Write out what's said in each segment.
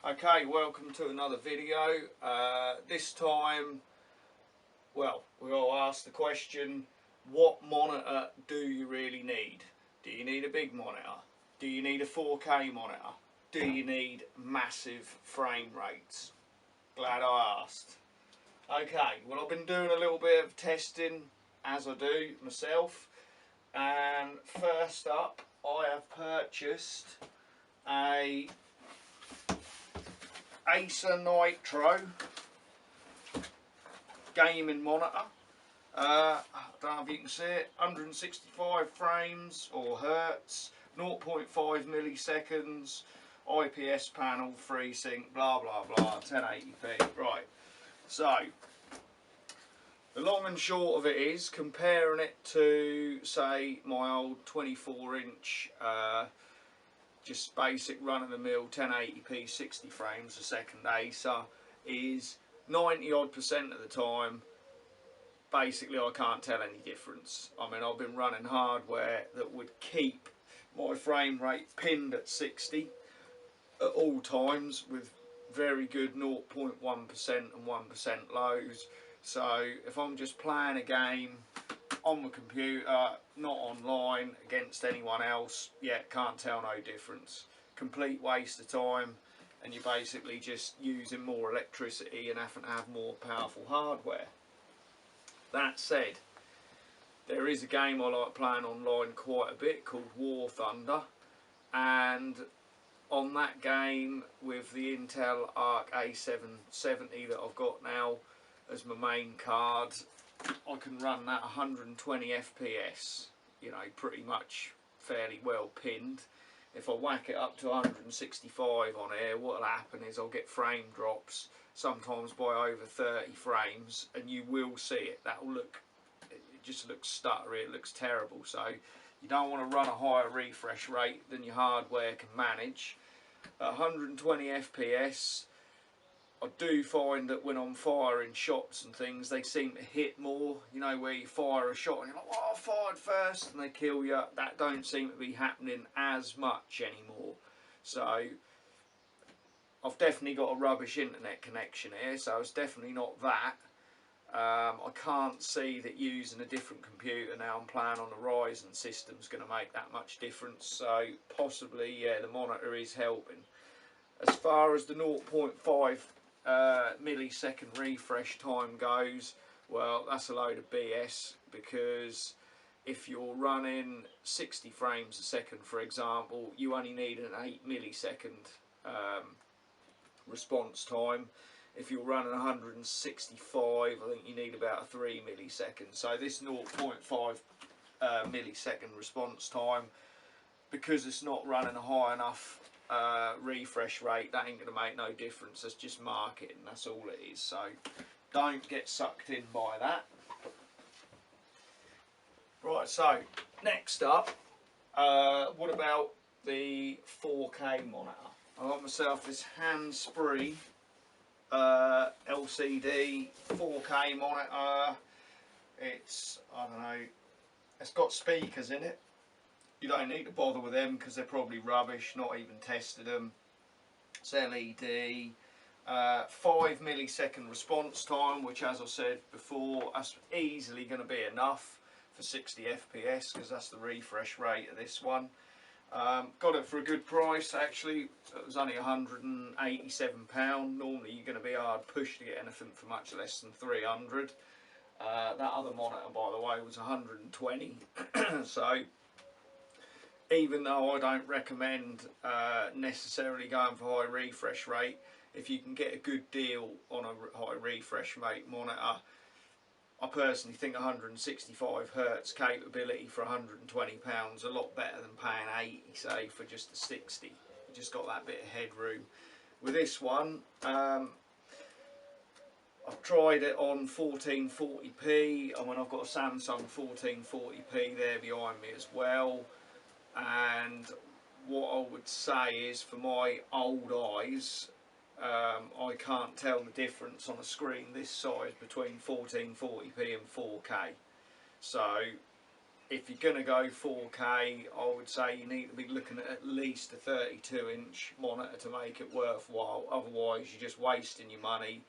Okay, welcome to another video. This time, well, we're going to ask the question, what monitor do you really need? Do you need a big monitor? Do you need a 4K monitor? Do you need massive frame rates? Glad I asked. Okay, well, I've been doing a little bit of testing, as I do myself, and first up I have purchased a Acer Nitro gaming monitor. I don't know if you can see it, 165 frames or hertz, 0.5 milliseconds, IPS panel, FreeSync, blah blah blah, 1080p. Right, so the long and short of it is, comparing it to say my old 24-inch just basic run-of-the-mill 1080p 60 frames a second Acer, is 90% of the time basically I can't tell any difference. I mean, I've been running hardware that would keep my frame rate pinned at 60 at all times with very good 0.1% and 1% lows. So if I'm just playing a game on the computer, not online, against anyone else, yeah, can't tell no difference. Complete waste of time, and you're basically just using more electricity and having to have more powerful hardware. That said, there is a game I like playing online quite a bit called War Thunder, and on that game with the Intel Arc A770 that I've got now as my main card, I can run that 120 FPS, you know, pretty much fairly well pinned. If I whack it up to 165 on here, what'll happen is I'll get frame drops, sometimes by over 30 frames, and you will see it. That'll look, it just looks stuttery, it looks terrible. So you don't want to run a higher refresh rate than your hardware can manage. At 120 FPS, I do find that when I'm firing shots and things, they seem to hit more. You know, where you fire a shot and you're like, oh, I fired first, and they kill you. That don't seem to be happening as much anymore. So I've definitely got a rubbish internet connection here, so it's definitely not that. I can't see that using a different computer now I'm playing on the Ryzen system is going to make that much difference. So possibly, yeah, the monitor is helping. As far as the 0.5 millisecond refresh time goes, well, that's a load of BS, because if you're running 60 frames a second, for example, you only need an 8 millisecond response time. If you're running 165, I think you need about a 3 milliseconds. So this 0.5 millisecond response time, because it's not running a high enough refresh rate, that ain't going to make no difference. That's just marketing, that's all it is. So don't get sucked in by that. Right, so next up, what about the 4K monitor? I got myself this hands-free LCD 4K monitor. It's, I don't know, it's got speakers in it. You don't need to bother with them because they're probably rubbish, not even tested them. It's LED, 5 millisecond response time, which, as I said before, that's easily going to be enough for 60 FPS, because that's the refresh rate of this one. Got it for a good price actually. It was only £187. Normally you're going to be hard pushed to get anything for much less than 300. That other monitor, by the way, was 120. So even though I don't recommend necessarily going for high refresh rate, if you can get a good deal on a high refresh rate monitor, I personally think 165 Hz capability for £120 a lot better than paying 80, say, for just a 60. You just got that bit of headroom. With this one, I've tried it on 1440p. I mean, I've got a Samsung 1440p there behind me as well. And what I would say is, for my old eyes, I can't tell the difference on a screen this size between 1440p and 4K. So if you're going to go 4K, I would say you need to be looking at least a 32-inch monitor to make it worthwhile. Otherwise, you're just wasting your money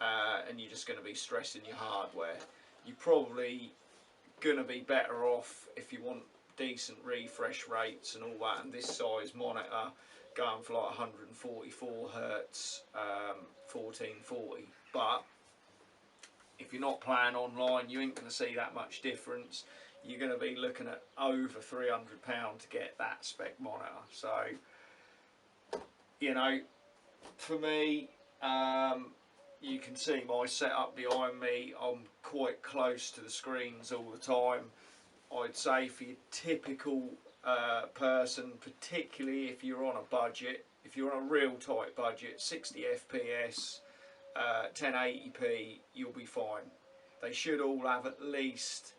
and you're just going to be stressing your hardware. You're probably going to be better off if you want decent refresh rates and all that, and this size monitor going for like 144 hertz, 1440. But if you're not playing online, you ain't going to see that much difference. You're going to be looking at over £300 to get that spec monitor. So, you know, for me, you can see my setup behind me. I'm quite close to the screens all the time. I'd say for your typical person, particularly if you're on a budget, if you're on a real tight budget, 60 FPS, 1080p, you'll be fine. They should all have at least,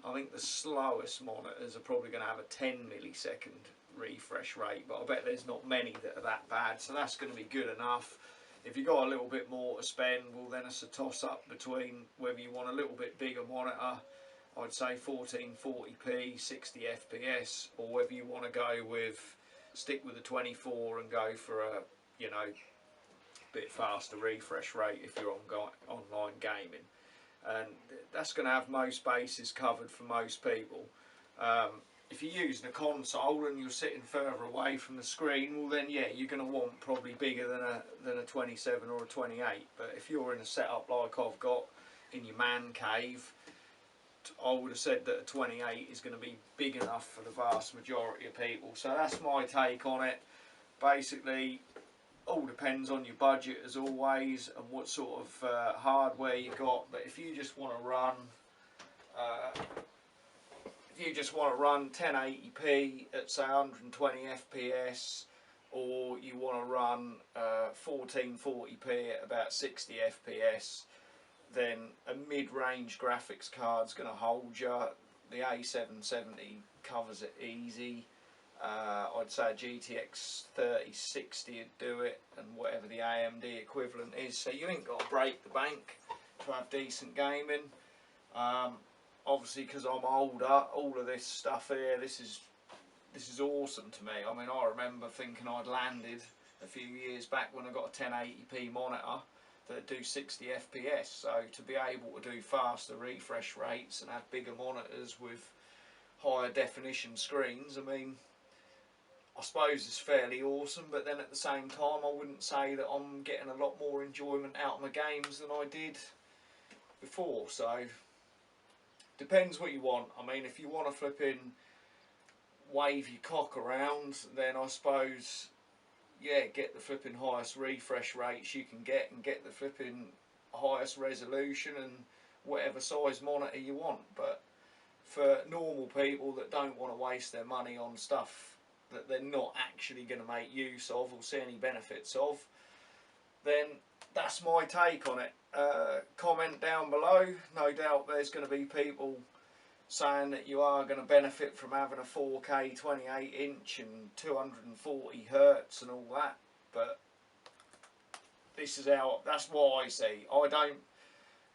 I think the slowest monitors are probably going to have a 10 millisecond refresh rate, but I bet there's not many that are that bad, so that's going to be good enough. If you've got a little bit more to spend, well then it's a toss up between whether you want a little bit bigger monitor, I'd say 1440p, 60 FPS, or whether you want to go with, stick with the 24 and go for a, you know, bit faster refresh rate if you're on online gaming. And that's going to have most bases covered for most people. If you're using a console and you're sitting further away from the screen, well then yeah, you're going to want probably bigger than a 27 or a 28. But if you're in a setup like I've got in your man cave, I would have said that a 28 is going to be big enough for the vast majority of people. So that's my take on it. Basically, all depends on your budget as always and what sort of hardware you got. But if you just want to run 1080p at say 120 FPS, or you want to run 1440p at about 60 FPS, then a mid-range graphics card's going to hold you. The A770 covers it easy. I'd say a GTX 3060 would do it, and whatever the AMD equivalent is. So you ain't got to break the bank to have decent gaming. Obviously, because I'm older, all of this stuff here, this is awesome to me. I mean, I remember thinking I'd landed a few years back when I got a 1080p monitor that do 60 FPS. So to be able to do faster refresh rates and have bigger monitors with higher definition screens, I mean, I suppose it's fairly awesome. But then at the same time, I wouldn't say that I'm getting a lot more enjoyment out of my games than I did before. So depends what you want. I mean, if you want to flip in wave your cock around, then I suppose, yeah, get the flipping highest refresh rates you can get and get the flipping highest resolution and whatever size monitor you want. But for normal people that don't want to waste their money on stuff that they're not actually going to make use of or see any benefits of, then that's my take on it. Comment down below. No doubt there's going to be people saying that you are going to benefit from having a 4K 28 inch and 240 hertz and all that, but this is how, that's what I see. I don't,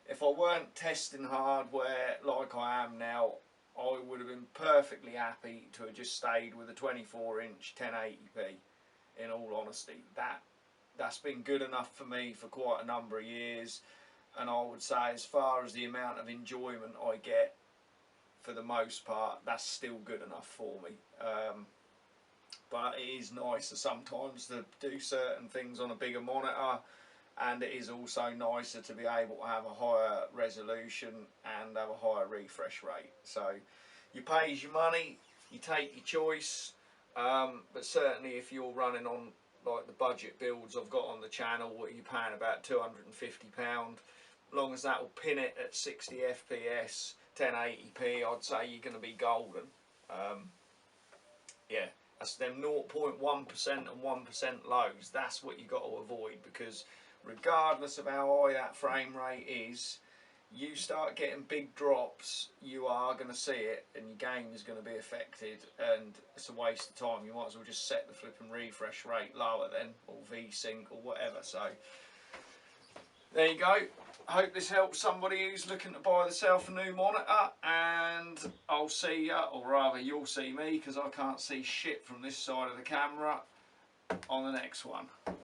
if I weren't testing hardware like I am now, I would have been perfectly happy to have just stayed with a 24 inch 1080p, in all honesty. That's been good enough for me for quite a number of years, and I would say as far as the amount of enjoyment I get, for the most part, that's still good enough for me. But it is nicer sometimes to do certain things on a bigger monitor, and it is also nicer to be able to have a higher resolution and have a higher refresh rate. So you pay your money, you take your choice, but certainly if you're running on like the budget builds I've got on the channel, what you're paying about £250, as long as that will pin it at 60 FPS 1080p, I'd say you're going to be golden. Yeah, that's them 0.1% and 1% lows. That's what you got to avoid, because regardless of how high that frame rate is, you start getting big drops, you are going to see it, and your game is going to be affected, and it's a waste of time. You might as well just set the flipping refresh rate lower then, or VSync or whatever. So there you go. I hope this helps somebody who's looking to buy themselves a new monitor, and I'll see you, or rather you'll see me, because I can't see shit from this side of the camera, on the next one.